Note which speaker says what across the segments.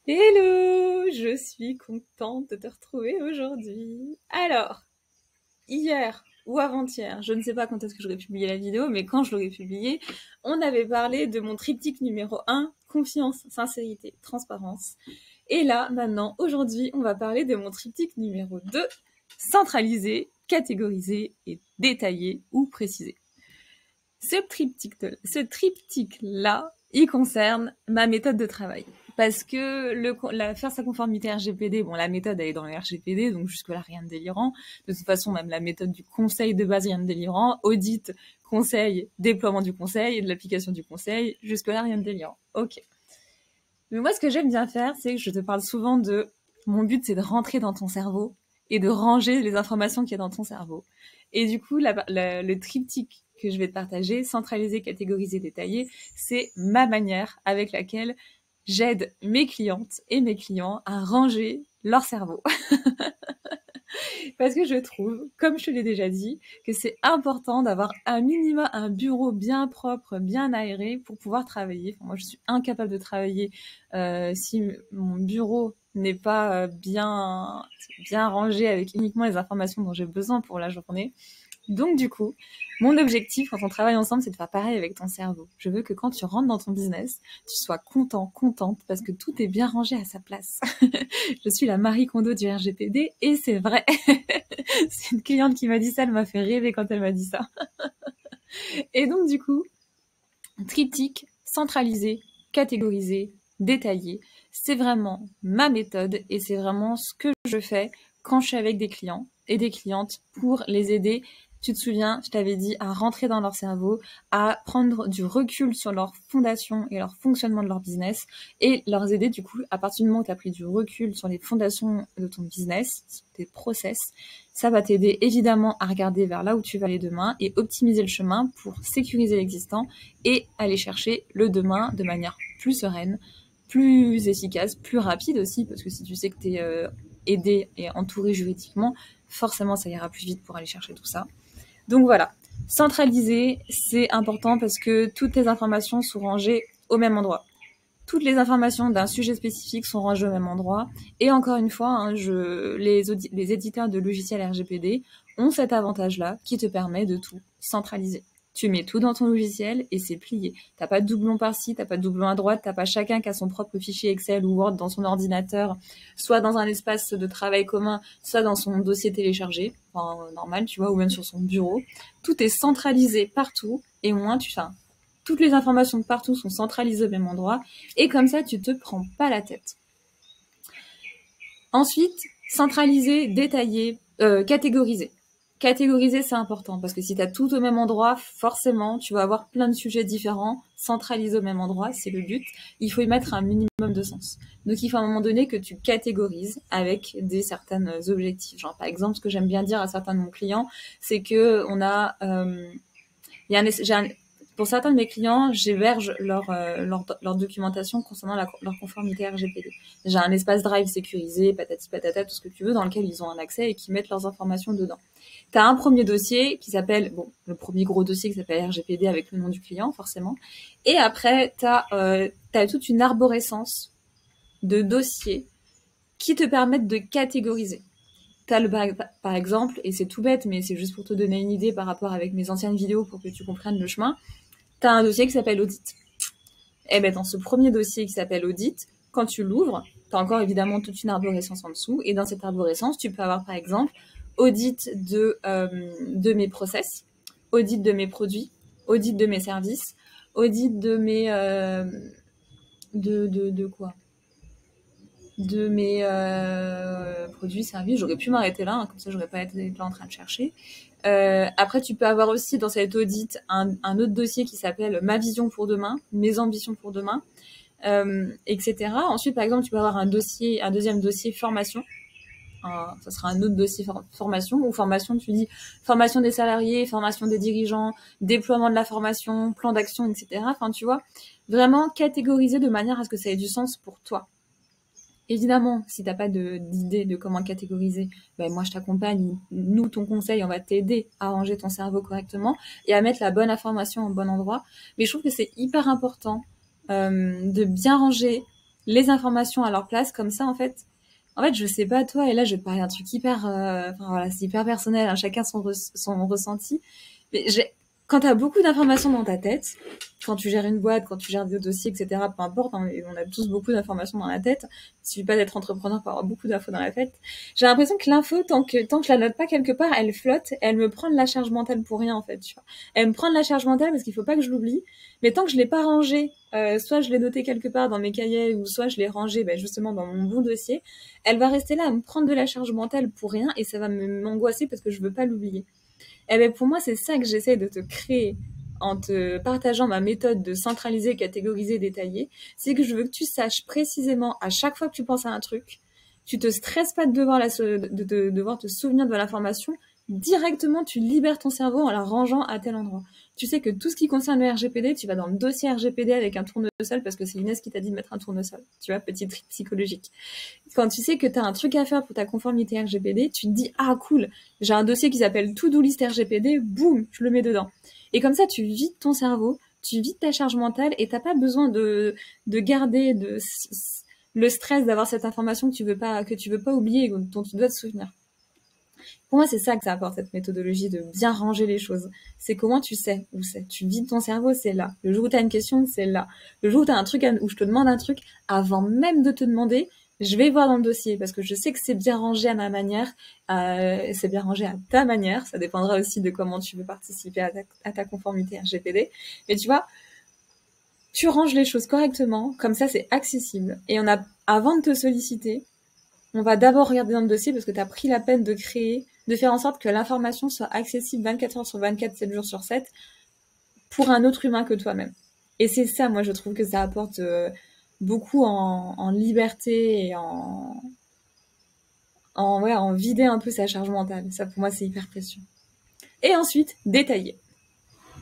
Speaker 1: Hello, je suis contente de te retrouver aujourd'hui. Alors, hier ou avant-hier, je ne sais pas quand est-ce que j'aurais publié la vidéo, mais quand je l'aurais publiée, on avait parlé de mon triptyque numéro 1, confiance, sincérité, transparence. Et là, maintenant, aujourd'hui, on va parler de mon triptyque numéro 2, centraliser, catégoriser et détailler ou préciser. Ce triptyque-là, il concerne ma méthode de travail. Parce que faire sa conformité RGPD, bon, la méthode, elle est dans le RGPD, donc jusque-là, rien de délirant. De toute façon, même la méthode du conseil de base, rien de délirant. Audit, conseil, déploiement du conseil et de l'application du conseil, jusque-là, rien de délirant. Ok. Mais moi, ce que j'aime bien faire, c'est que je te parle souvent de... Mon but, c'est de rentrer dans ton cerveau et de ranger les informations qu'il y a dans ton cerveau. Et du coup, le triptyque que je vais te partager, centraliser, catégoriser, détailler, c'est ma manière avec laquelle j'aide mes clientes et mes clients à ranger leur cerveau. Parce que je trouve, comme je te l'ai déjà dit, que c'est important d'avoir un minimum un bureau bien propre, bien aéré pour pouvoir travailler. Enfin, moi, je suis incapable de travailler si mon bureau n'est pas bien rangé avec uniquement les informations dont j'ai besoin pour la journée. Donc du coup, mon objectif quand on travaille ensemble, c'est de faire pareil avec ton cerveau. Je veux que quand tu rentres dans ton business, tu sois contente, parce que tout est bien rangé à sa place. Je suis la Marie Kondo du RGPD et c'est vrai. C'est une cliente qui m'a dit ça, elle m'a fait rêver quand elle m'a dit ça. Et donc du coup, triptyque, centralisé, catégorisé, détaillé, c'est vraiment ma méthode et c'est vraiment ce que je fais quand je suis avec des clients et des clientes pour les aider. Tu te souviens, je t'avais dit à rentrer dans leur cerveau, à prendre du recul sur leur fondation et leur fonctionnement de leur business et leur aider du coup, à partir du moment où tu as pris du recul sur les fondations de ton business, sur tes process, ça va t'aider évidemment à regarder vers là où tu vas aller demain et optimiser le chemin pour sécuriser l'existant et aller chercher le demain de manière plus sereine, plus efficace, plus rapide aussi, parce que si tu sais que tu es aidé et entouré juridiquement, forcément ça ira plus vite pour aller chercher tout ça. Donc voilà, centraliser, c'est important parce que toutes les informations sont rangées au même endroit. Toutes les informations d'un sujet spécifique sont rangées au même endroit. Et encore une fois, hein, les éditeurs de logiciels RGPD ont cet avantage-là qui te permet de tout centraliser. Tu mets tout dans ton logiciel et c'est plié. T'as pas de doublon par-ci, t'as pas de doublon à droite, t'as pas chacun qui a son propre fichier Excel ou Word dans son ordinateur, soit dans un espace de travail commun, soit dans son dossier téléchargé, enfin normal, tu vois, ou même sur son bureau. Tout est centralisé partout et au moins toutes les informations de partout sont centralisées au même endroit et comme ça, tu te prends pas la tête. Ensuite, centraliser, détailler, catégoriser. Catégoriser, c'est important parce que si tu as tout au même endroit, forcément, tu vas avoir plein de sujets différents. Centraliser au même endroit, c'est le but. Il faut y mettre un minimum de sens. Donc, il faut à un moment donné que tu catégorises avec des certains objectifs. Genre, par exemple, ce que j'aime bien dire à certains de mes clients, c'est que on a, pour certains de mes clients, j'héberge leur documentation concernant leur conformité RGPD. J'ai un espace Drive sécurisé, patati patata, tout ce que tu veux, dans lequel ils ont un accès et qui mettent leurs informations dedans. Tu as un premier dossier qui s'appelle, le premier gros dossier qui s'appelle RGPD avec le nom du client, forcément. Et après, tu as toute une arborescence de dossiers qui te permettent de catégoriser. T'as par exemple, et c'est tout bête, mais c'est juste pour te donner une idée par rapport avec mes anciennes vidéos pour que tu comprennes le chemin, t'as un dossier qui s'appelle audit. Et ben dans ce premier dossier qui s'appelle audit, quand tu l'ouvres, t'as encore évidemment toute une arborescence en dessous, et dans cette arborescence, tu peux avoir par exemple audit de mes process, audit de mes produits, audit de mes services, audit de mes de quoi de mes produits, services. J'aurais pu m'arrêter là, hein, comme ça j'aurais pas été là en train de chercher. Après, tu peux avoir aussi dans cet audit un autre dossier qui s'appelle Ma vision pour demain, mes ambitions pour demain, etc. Ensuite, par exemple, tu peux avoir un deuxième dossier formation. Ça sera un autre dossier formation, ou formation, tu dis formation des salariés, formation des dirigeants, déploiement de la formation, plan d'action, etc. Enfin, tu vois, vraiment catégoriser de manière à ce que ça ait du sens pour toi. Évidemment, si t'as pas d'idée de comment catégoriser, ben moi je t'accompagne. Nous, ton conseil, on va t'aider à ranger ton cerveau correctement et à mettre la bonne information au bon endroit. Mais je trouve que c'est hyper important de bien ranger les informations à leur place, comme ça, en fait, je sais pas toi, et là, je vais te parler d'un truc hyper, enfin voilà, c'est hyper personnel, hein, chacun son ressenti. Mais quand t'as beaucoup d'informations dans ta tête, quand tu gères une boîte, quand tu gères des dossiers, etc., peu importe, hein, on a tous beaucoup d'informations dans la tête. Il suffit pas d'être entrepreneur pour avoir beaucoup d'infos dans la tête. J'ai l'impression que l'info, tant que je la note pas quelque part, elle flotte, et elle me prend de la charge mentale pour rien, en fait, tu vois. Elle me prend de la charge mentale parce qu'il faut pas que je l'oublie. Mais tant que je l'ai pas rangée, soit je l'ai noté quelque part dans mes cahiers, ou soit je l'ai rangée, justement dans mon bon dossier, elle va rester là à me prendre de la charge mentale pour rien, et ça va m'angoisser parce que je veux pas l'oublier. Et ben pour moi, c'est ça que j'essaie de te créer en te partageant ma méthode de centraliser, catégoriser, détailler. C'est que je veux que tu saches précisément à chaque fois que tu penses à un truc, tu te stresses pas de devoir te souvenir de l'information. Directement, tu libères ton cerveau en la rangeant à tel endroit. Tu sais que tout ce qui concerne le RGPD, tu vas dans le dossier RGPD avec un tournesol parce que c'est Inès qui t'a dit de mettre un tournesol. Tu vois, petit trick psychologique. Quand tu sais que tu as un truc à faire pour ta conformité RGPD, tu te dis « Ah, cool, j'ai un dossier qui s'appelle To-Do List RGPD, boum, je le mets dedans. » Et comme ça, tu vides ton cerveau, tu vides ta charge mentale et t'as pas besoin de garder le stress d'avoir cette information que tu veux pas oublier et dont tu dois te souvenir. Pour moi, c'est ça que ça apporte, cette méthodologie de bien ranger les choses. C'est comment tu sais où c'est. Tu vides ton cerveau, c'est là. Le jour où tu as une question, c'est là. Le jour où tu as un truc, où je te demande un truc, avant même de te demander, je vais voir dans le dossier parce que je sais que c'est bien rangé à ma manière, c'est bien rangé à ta manière. Ça dépendra aussi de comment tu veux participer à ta conformité RGPD. Mais tu vois, tu ranges les choses correctement, comme ça c'est accessible. Et avant de te solliciter, on va d'abord regarder dans le dossier parce que tu as pris la peine de faire en sorte que l'information soit accessible 24 heures sur 24, 7 jours sur 7 pour un autre humain que toi-même. Et c'est ça, moi, je trouve que ça apporte beaucoup en liberté et en vider un peu sa charge mentale. Ça, pour moi, c'est hyper précieux. Et ensuite, détailler.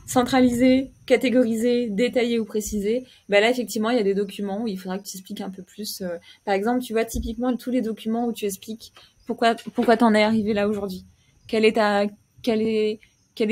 Speaker 1: Centraliser, catégoriser, détailler ou préciser. Là, effectivement, il y a des documents où il faudra que tu expliques un peu plus. Par exemple, tu vois, typiquement, tous les documents où tu expliques pourquoi t'en es arrivé là aujourd'hui. Quel est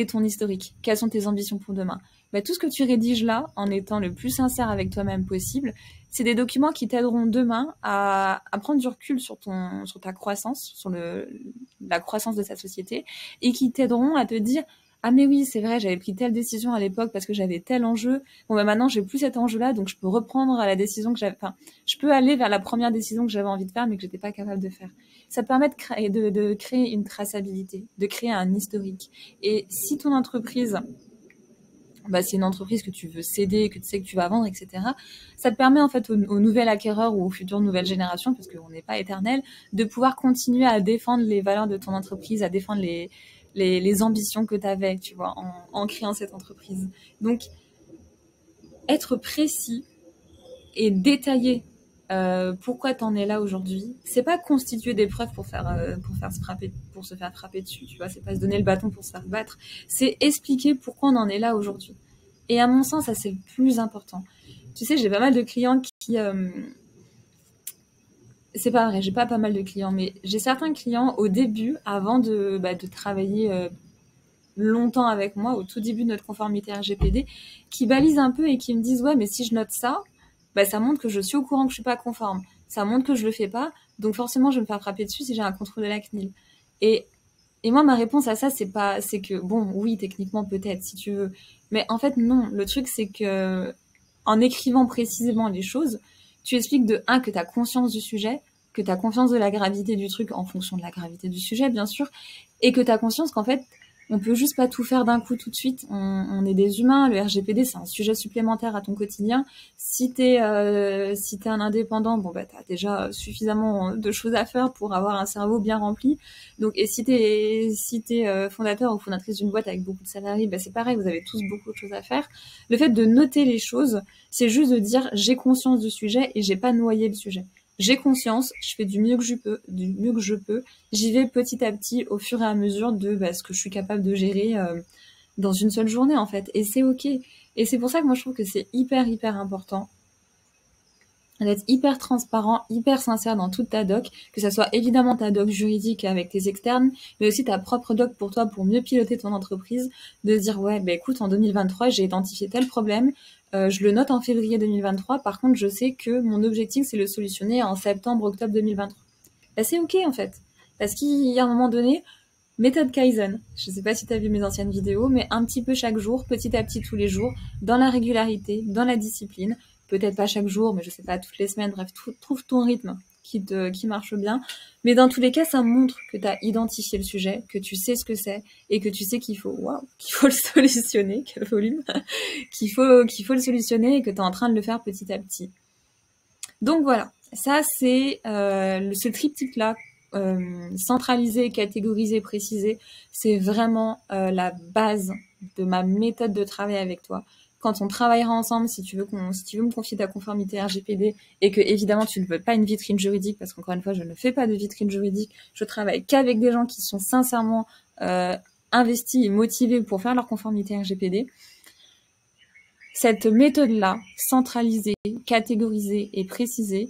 Speaker 1: ton historique? Quelles sont tes ambitions pour demain? Tout ce que tu rédiges là, en étant le plus sincère avec toi-même possible, c'est des documents qui t'aideront demain à prendre du recul sur ta croissance, sur la croissance de ta société, et qui t'aideront à te dire ah mais oui, c'est vrai, j'avais pris telle décision à l'époque parce que j'avais tel enjeu. Bon maintenant j'ai plus cet enjeu-là, donc je peux reprendre à la décision que j'avais. Enfin, je peux aller vers la première décision que j'avais envie de faire, mais que j'étais pas capable de faire. Ça te permet de créer une traçabilité, de créer un historique. Et si ton entreprise, c'est une entreprise que tu veux céder, que tu sais que tu vas vendre, etc. Ça te permet en fait au nouvel acquéreur ou aux futures nouvelles générations, parce qu'on n'est pas éternel, de pouvoir continuer à défendre les valeurs de ton entreprise, à défendre les ambitions que tu avais, tu vois, en créant cette entreprise. Donc, être précis et détaillé pourquoi t'en es là aujourd'hui, c'est pas constituer des preuves pour se faire frapper dessus, tu vois, c'est pas se donner le bâton pour se faire battre, c'est expliquer pourquoi on en est là aujourd'hui. Et à mon sens, ça c'est le plus important. Tu sais, j'ai pas mal de clients qui c'est pas vrai, j'ai pas mal de clients, mais j'ai certains clients au début, avant de travailler longtemps avec moi, au tout début de notre conformité RGPD, qui balisent un peu et qui me disent ouais, mais si je note ça, ça montre que je suis au courant que je suis pas conforme. Ça montre que je le fais pas, donc forcément je vais me faire frapper dessus si j'ai un contrôle de la CNIL. Et moi, ma réponse à ça, c'est que bon, oui, techniquement peut-être, si tu veux, mais en fait non. Le truc, c'est que en écrivant précisément les choses, tu expliques de un que tu as conscience du sujet, que tu as conscience de la gravité du truc en fonction de la gravité du sujet, bien sûr, et que tu as conscience qu'en fait, on peut juste pas tout faire d'un coup tout de suite. On est des humains. Le RGPD, c'est un sujet supplémentaire à ton quotidien. Si t'es un indépendant, t'as déjà suffisamment de choses à faire pour avoir un cerveau bien rempli. Donc, et si t'es fondateur ou fondatrice d'une boîte avec beaucoup de salariés, c'est pareil. Vous avez tous beaucoup de choses à faire. Le fait de noter les choses, c'est juste de dire j'ai conscience du sujet et j'ai pas noyé le sujet. J'ai conscience, je fais du mieux que je peux. J'y vais petit à petit au fur et à mesure de ce que je suis capable de gérer dans une seule journée en fait. Et c'est ok. Et c'est pour ça que moi je trouve que c'est hyper important d'être hyper transparent, hyper sincère dans toute ta doc, que ça soit évidemment ta doc juridique avec tes externes, mais aussi ta propre doc pour toi, pour mieux piloter ton entreprise, de dire ouais, écoute, en 2023, j'ai identifié tel problème, je le note en février 2023. Par contre, je sais que mon objectif, c'est le solutionner en septembre, octobre 2023. Bah, c'est OK, en fait. Parce qu'il y a un moment donné, méthode Kaizen. Je sais pas si tu as vu mes anciennes vidéos, mais un petit peu chaque jour, petit à petit tous les jours, dans la régularité, dans la discipline. Peut-être pas chaque jour, mais je sais pas, toutes les semaines. Bref, trouve ton rythme qui marche bien. Mais dans tous les cas, ça montre que tu as identifié le sujet, que tu sais ce que c'est et que tu sais qu'il faut le solutionner, quel volume, qu'il faut le solutionner et que tu es en train de le faire petit à petit. Donc voilà, ça c'est ce triptyque-là, centraliser, catégoriser, préciser, c'est vraiment la base de ma méthode de travail avec toi. Quand on travaillera ensemble, si tu veux me confier ta conformité RGPD et que évidemment tu ne veux pas une vitrine juridique, parce qu'encore une fois je ne fais pas de vitrine juridique, je travaille qu'avec des gens qui sont sincèrement investis et motivés pour faire leur conformité RGPD. Cette méthode-là, centralisée, catégorisée et précisée,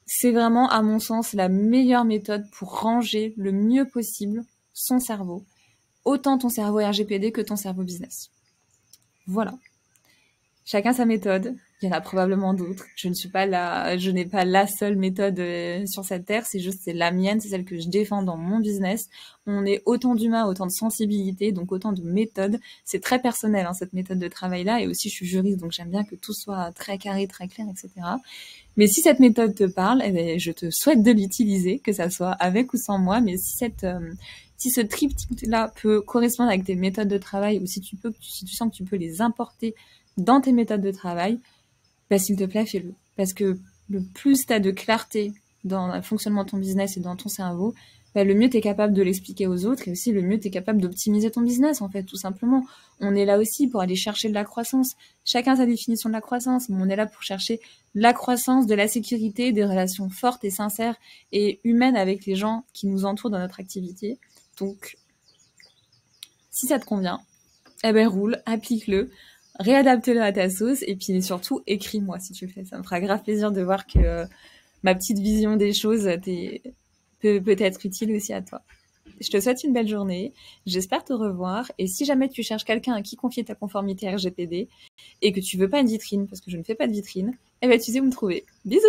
Speaker 1: c'est vraiment, à mon sens, la meilleure méthode pour ranger le mieux possible son cerveau, autant ton cerveau RGPD que ton cerveau business. Voilà. Chacun sa méthode. Il y en a probablement d'autres. Je n'ai pas la seule méthode sur cette terre. C'est la mienne, c'est celle que je défends dans mon business. On est autant d'humains, autant de sensibilité, donc autant de méthodes. C'est très personnel, hein, cette méthode de travail-là. Et aussi, je suis juriste, donc j'aime bien que tout soit très carré, très clair, etc. Mais si cette méthode te parle, eh bien, je te souhaite de l'utiliser, que ça soit avec ou sans moi. Mais si ce triptyque-là peut correspondre avec tes méthodes de travail, ou si tu sens que tu peux les importer dans tes méthodes de travail, bah, s'il te plaît, fais-le. Parce que le plus tu as de clarté dans le fonctionnement de ton business et dans ton cerveau, bah, le mieux tu es capable de l'expliquer aux autres et aussi le mieux tu es capable d'optimiser ton business, en fait, tout simplement. On est là aussi pour aller chercher de la croissance. Chacun sa définition de la croissance, mais on est là pour chercher la croissance, de la sécurité, des relations fortes et sincères et humaines avec les gens qui nous entourent dans notre activité. Donc, si ça te convient, eh ben roule, applique-le. Réadapte-le à ta sauce et puis surtout écris-moi si tu le fais. Ça me fera grave plaisir de voir que ma petite vision des choses peut être utile aussi à toi. Je te souhaite une belle journée, j'espère te revoir et si jamais tu cherches quelqu'un à qui confier ta conformité RGPD et que tu veux pas une vitrine parce que je ne fais pas de vitrine, eh ben tu sais où me trouver. Bisous!